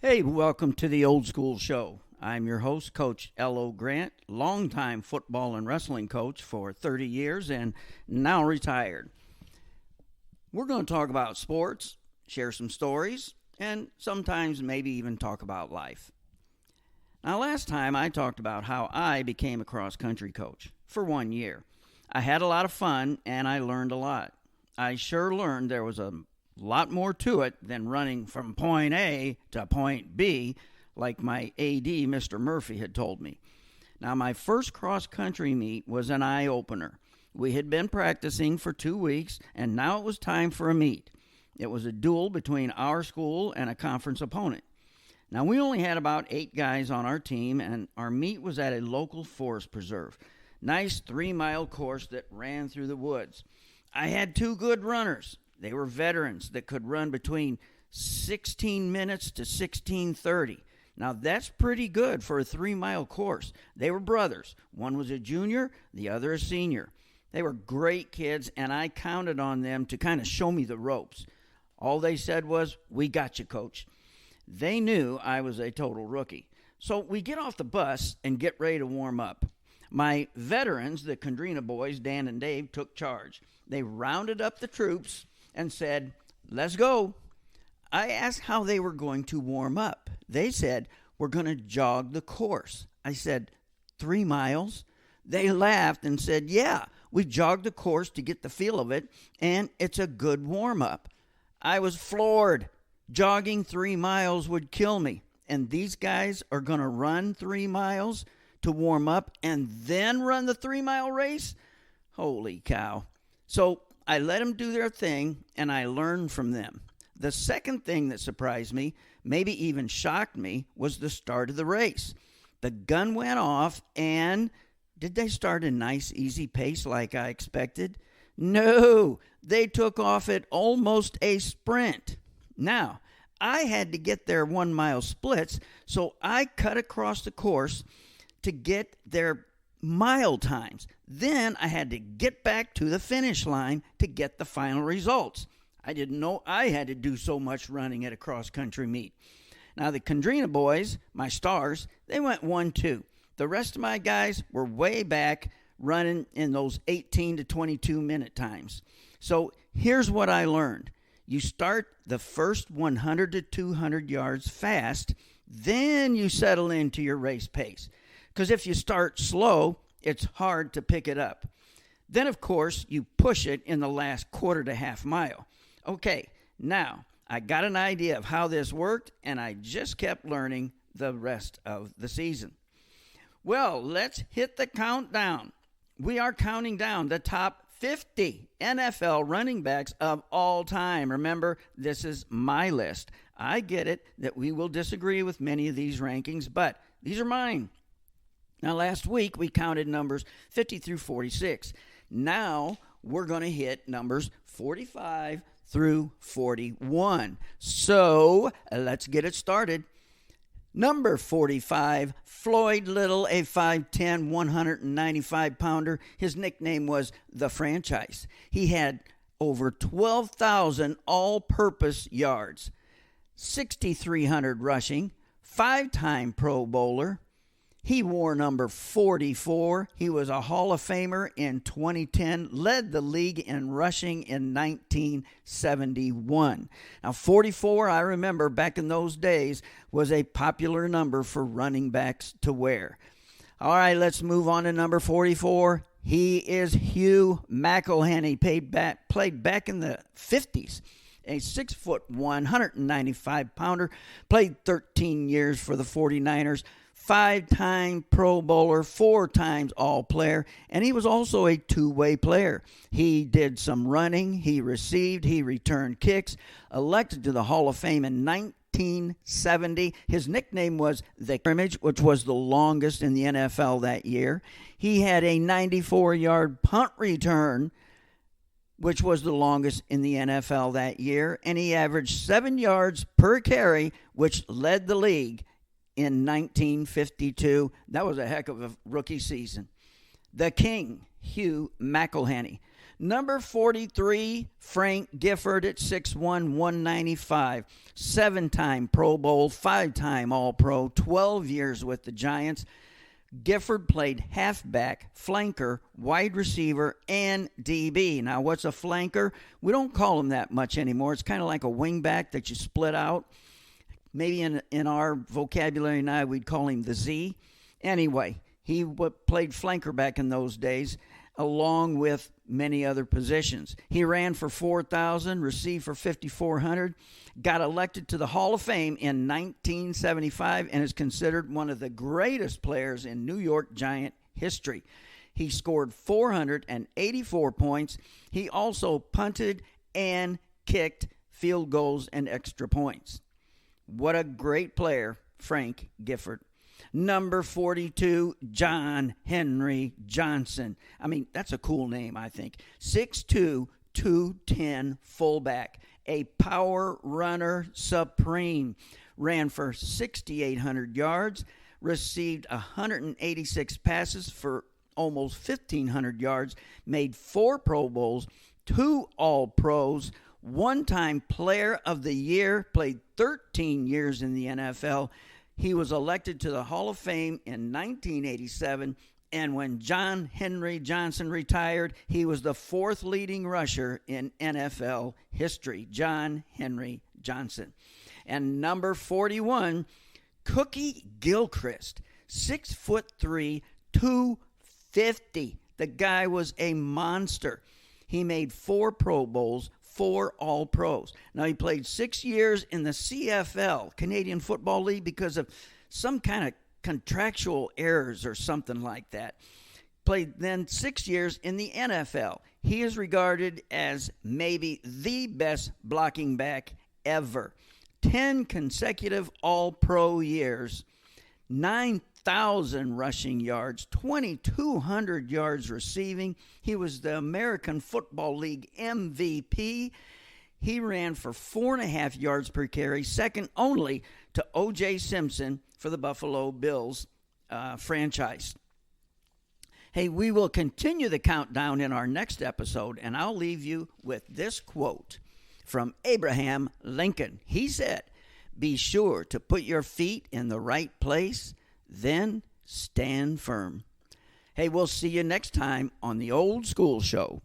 Hey, welcome to the Old School Show. I'm your host, Coach L.O. Grant, longtime football and wrestling coach for 30 years and now retired. We're going to talk about sports, share some stories, and sometimes maybe even talk about life. Now, last time I talked about how I became a cross-country coach for 1 year. I had a lot of fun and I learned a lot. I sure learned there was a lot more to it than running from point A to point B, like my AD, Mr. Murphy, had told me. Now, my first cross-country meet was an eye-opener. We had been practicing for 2 weeks, and now it was time for a meet. It was a duel between our school and a conference opponent. Now, we only had about 8 guys on our team, and our meet was at a local forest preserve. Nice 3-mile course that ran through the woods. I had 2 good runners. They were veterans that could run between 16 minutes to 16:30. Now, that's pretty good for a 3-mile course. They were brothers. One was a junior, the other a senior. They were great kids, and I counted on them to kind of show me the ropes. All they said was, "We got you, coach." They knew I was a total rookie. So we get off the bus and get ready to warm up. My veterans, the Condrina boys, Dan and Dave, took charge. They rounded up the troops and said, "Let's go." I asked how they were going to warm up. They said, "We're going to jog the course." I said, 3 miles? They laughed and said, "Yeah, we jogged the course to get the feel of it, and it's a good warm-up." I was floored. Jogging 3 miles would kill me. And these guys are going to run 3 miles to warm up and then run the 3-mile race? Holy cow. So I let them do their thing, and I learned from them. The second thing that surprised me, maybe even shocked me, was the start of the race. The gun went off, and did they start a nice, easy pace like I expected? No, they took off at almost a sprint. Now, I had to get their 1-mile splits, so I cut across the course to get their mile times. Then I had to get back to the finish line to get the final results. I didn't know I had to do so much running at a cross-country meet. Now, the Condrina boys, my stars, they went 1-2. The rest of my guys were way back running in those 18 to 22-minute times. So here's what I learned. You start the first 100 to 200 yards fast, then you settle into your race pace. Because if you start slow, it's hard to pick it up. Then, of course, you push it in the last quarter to half mile. Okay, now I got an idea of how this worked, and I just kept learning the rest of the season. Well, let's hit the countdown. We are counting down the top 50 NFL running backs of all time. Remember, this is my list. I get it that we will disagree with many of these rankings, but these are mine. Now, last week, we counted numbers 50 through 46. Now, we're going to hit numbers 45 through 41. So, let's get it started. Number 45, Floyd Little, a 5'10", 195-pounder. His nickname was The Franchise. He had over 12,000 all-purpose yards, 6,300 rushing, 5-time Pro Bowler. He wore number 44. He was a Hall of Famer in 2010, led the league in rushing in 1971. Now, 44, I remember back in those days, was a popular number for running backs to wear. All right, let's move on to number 44. He is Hugh McElhenney, played back in the 50s. A 6'1", 195-pounder, played 13 years for the 49ers. 5-time Pro Bowler, 4 times All-Player, and he was also a two-way player. He did some running, he received, he returned kicks, elected to the Hall of Fame in 1970. His nickname was the Scrimmage, which was the longest in the NFL that year. He had a 94-yard punt return, which was the longest in the NFL that year, and he averaged 7 yards per carry, which led the league in 1952. That was a heck of a rookie season. The King, Hugh McElhenney. Number 43, Frank Gifford at 6'1", 195. 7-time Pro Bowl, 5-time All-Pro, 12 years with the Giants. Gifford played halfback, flanker, wide receiver, and DB. Now, what's a flanker? We don't call him that much anymore. It's kind of like a wingback that you split out. Maybe in our vocabulary now, we'd call him the Z. Anyway, he played flanker back in those days, along with many other positions. He ran for 4,000, received for 5,400, got elected to the Hall of Fame in 1975, and is considered one of the greatest players in New York Giant history. He scored 484 points. He also punted and kicked field goals and extra points. What a great player, Frank Gifford. Number 42, John Henry Johnson. I mean, that's a cool name, I think. 6'2", 210 fullback. A power runner supreme. Ran for 6,800 yards. Received 186 passes for almost 1,500 yards. Made 4 Pro Bowls, 2 All-Pros. One-time Player of the Year. Played 13 years in the NFL. He was elected to the Hall of Fame in 1987, and when John Henry Johnson retired, he was the 4th leading rusher in NFL history, John Henry Johnson. And number 41, Cookie Gilchrist, 6'3", 250. The guy was a monster. He made 4 Pro Bowls, 4 All-Pros. Now, he played 6 years in the CFL, Canadian Football League, because of some kind of contractual errors or something like that. Played then 6 years in the NFL. He is regarded as maybe the best blocking back ever. 10 consecutive All-Pro years, 9,000 rushing yards, 2,200 yards receiving. He was the American Football League MVP. He ran for 4.5 yards per carry, second only to O.J. Simpson for the Buffalo Bills franchise. Hey, we will continue the countdown in our next episode, and I'll leave you with this quote from Abraham Lincoln. He said, "Be sure to put your feet in the right place, then stand firm." Hey, we'll see you next time on the Old School Show.